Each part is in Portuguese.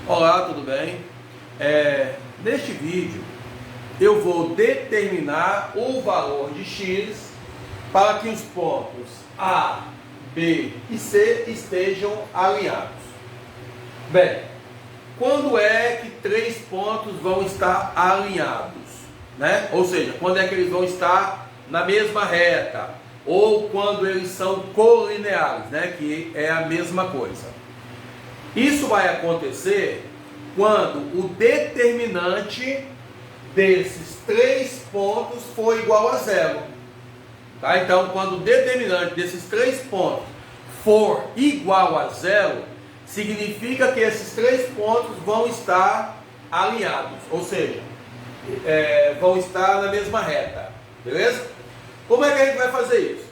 Olá, tudo bem? Neste vídeo eu vou determinar o valor de x para que os pontos A, B e C estejam alinhados. Bem, quando é que três pontos vão estar alinhados? Né? Ou seja, quando é que eles vão estar na mesma reta? Ou quando eles são colineares, né? Que é a mesma coisa. Isso vai acontecer quando o determinante desses três pontos for igual a zero. Tá? Então, quando o determinante desses três pontos for igual a zero, significa que esses três pontos vão estar alinhados, ou seja, vão estar na mesma reta. Beleza? Como é que a gente vai fazer isso?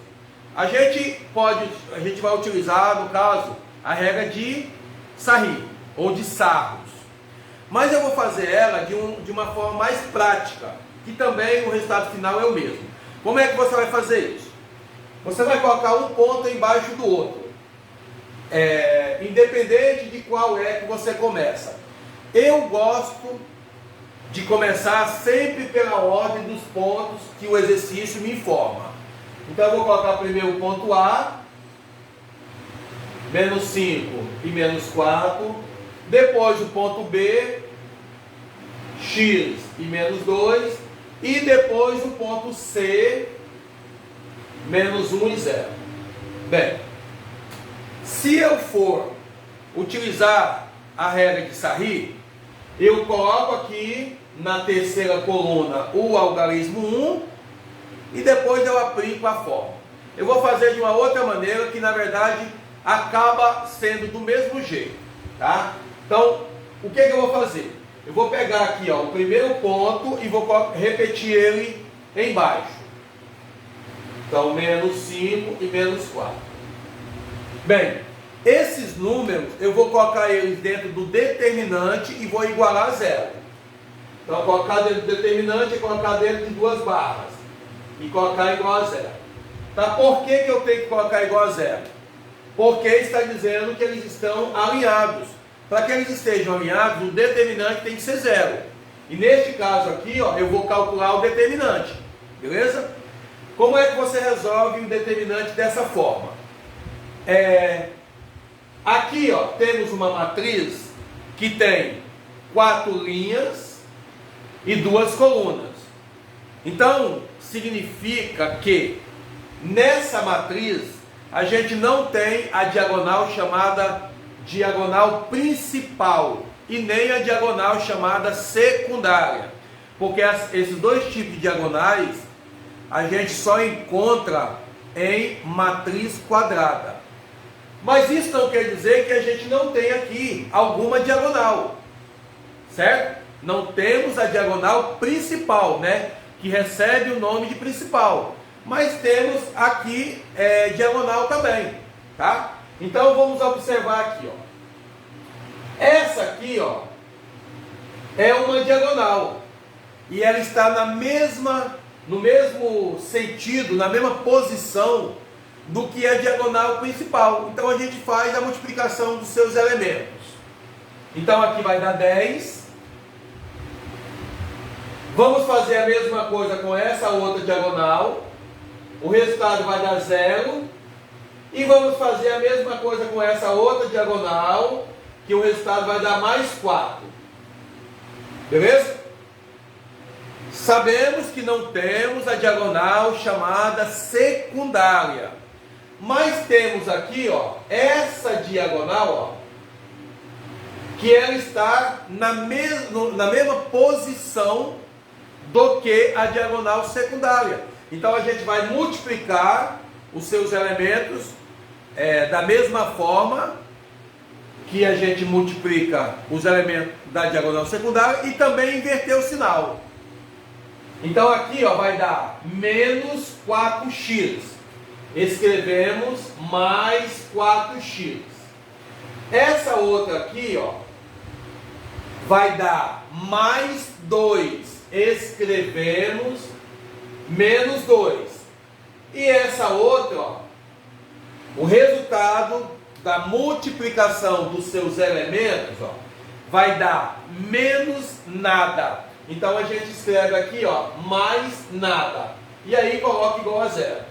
A gente vai utilizar, no caso, a regra de Sarri, ou de Sarros. Mas eu vou fazer ela de uma forma mais prática, que também o resultado final é o mesmo. Como é que você vai fazer isso? Você vai colocar um ponto embaixo do outro, independente de qual é que você começa. Eu gosto de começar sempre pela ordem dos pontos que o exercício me informa. Então eu vou colocar primeiro o ponto A, menos 5 e menos 4, depois o ponto B, x e menos 2, e depois o ponto C, menos 1 e 0. Bem, se eu for utilizar a regra de Sarri, eu coloco aqui na terceira coluna o algarismo 1 e depois eu aplico a fórmula. Eu vou fazer de uma outra maneira que na verdade acaba sendo do mesmo jeito, tá? Então, o que eu vou fazer? Eu vou pegar aqui, ó, o primeiro ponto e vou repetir ele embaixo. Então, menos 5 e menos 4. Bem, esses números eu vou colocar eles dentro do determinante e vou igualar a zero. Então, colocar dentro do determinante e colocar dentro de duas barras. E colocar igual a zero. Tá? Por que eu tenho que colocar igual a zero? Porque está dizendo que eles estão alinhados. Para que eles estejam alinhados, o determinante tem que ser zero. E neste caso aqui, ó, eu vou calcular o determinante. Beleza? Como é que você resolve o determinante dessa forma? Aqui, ó, temos uma matriz que tem 4 linhas e 2 colunas. Então, significa que nessa matriz a gente não tem a diagonal chamada diagonal principal e nem a diagonal chamada secundária, porque esses dois tipos de diagonais a gente só encontra em matriz quadrada. Mas isso não quer dizer que a gente não tem aqui alguma diagonal, certo? Não temos a diagonal principal, né? Que recebe o nome de principal. Mas temos aqui diagonal também, tá? Então vamos observar aqui, ó. Essa aqui, ó, é uma diagonal e ela está no mesmo sentido, na mesma posição do que a diagonal principal. Então a gente faz a multiplicação dos seus elementos. Então aqui vai dar 10. Vamos fazer a mesma coisa com essa outra diagonal. O resultado vai dar 0. E vamos fazer a mesma coisa com essa outra diagonal, que o resultado vai dar mais 4. Beleza? Sabemos que não temos a diagonal chamada secundária. Mas temos aqui, ó, essa diagonal, ó, que ela está na mesma posição do que a diagonal secundária. Então a gente vai multiplicar os seus elementos da mesma forma que a gente multiplica os elementos da diagonal secundária e também inverter o sinal. Então aqui, ó, vai dar menos 4x. Escrevemos mais 4x. Essa outra aqui, ó, vai dar mais 2. Escrevemos menos 2. E essa outra, ó, o resultado da multiplicação dos seus elementos, ó, vai dar menos nada. Então a gente escreve aqui, ó, mais nada. E aí coloca igual a zero.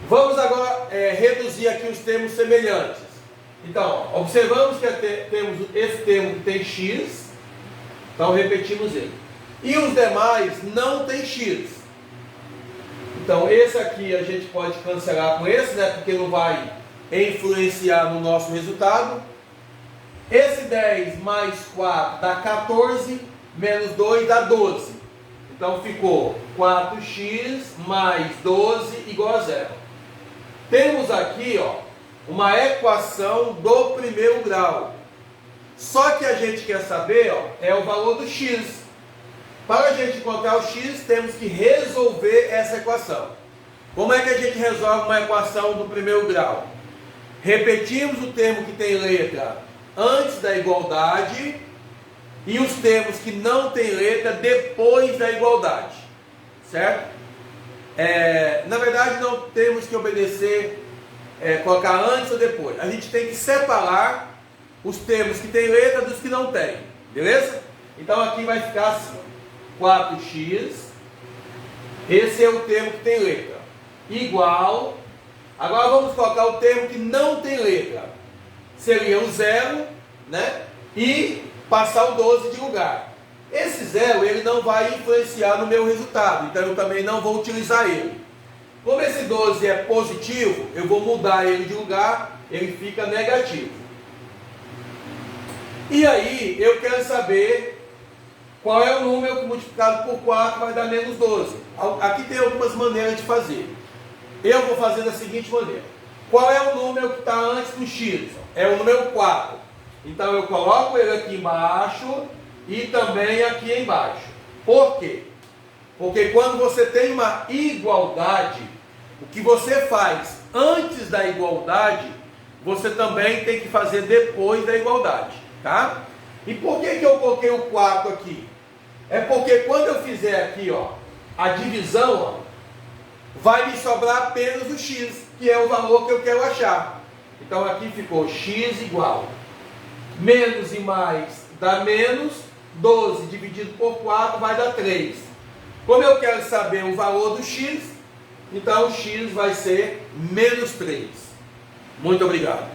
Vamos agora reduzir aqui os termos semelhantes. Então, ó, observamos que temos esse termo que tem x. Então repetimos ele. E os demais não tem x. Então esse aqui a gente pode cancelar com esse, né? Porque não vai influenciar no nosso resultado. Esse 10 mais 4 dá 14, menos 2 dá 12. Então ficou 4x mais 12 igual a zero. Temos aqui, ó, uma equação do primeiro grau. Só que a gente quer saber, ó, é o valor do x. Para a gente encontrar o x, temos que resolver essa equação. Como é que a gente resolve uma equação do primeiro grau? Repetimos o termo que tem letra antes da igualdade e os termos que não tem letra depois da igualdade, certo? Na verdade não temos que obedecer, colocar antes ou depois. A gente tem que separar os termos que tem letra dos que não tem, beleza? Então aqui vai ficar assim, 4x, esse é o termo que tem letra, igual, agora vamos colocar o termo que não tem letra, seria o zero, né? E passar o 12 de lugar. Esse zero ele não vai influenciar no meu resultado, então eu também não vou utilizar ele. Como esse 12 é positivo, eu vou mudar ele de lugar, ele fica negativo. E aí eu quero saber qual é o número que multiplicado por 4 vai dar menos 12. Aqui tem algumas maneiras de fazer. Eu vou fazer da seguinte maneira. Qual é o número que está antes do x? É o número 4. Então eu coloco ele aqui embaixo e também aqui embaixo. Por quê? Porque quando você tem uma igualdade, o que você faz antes da igualdade, você também tem que fazer depois da igualdade, tá? E por que eu coloquei o 4 aqui? É porque quando eu fizer aqui, ó, a divisão, ó, vai me sobrar apenas o x, que é o valor que eu quero achar. Então aqui ficou x igual, menos e mais dá menos, 12 dividido por 4 vai dar 3. Como eu quero saber o valor do x, então o x vai ser menos 3. Muito obrigado.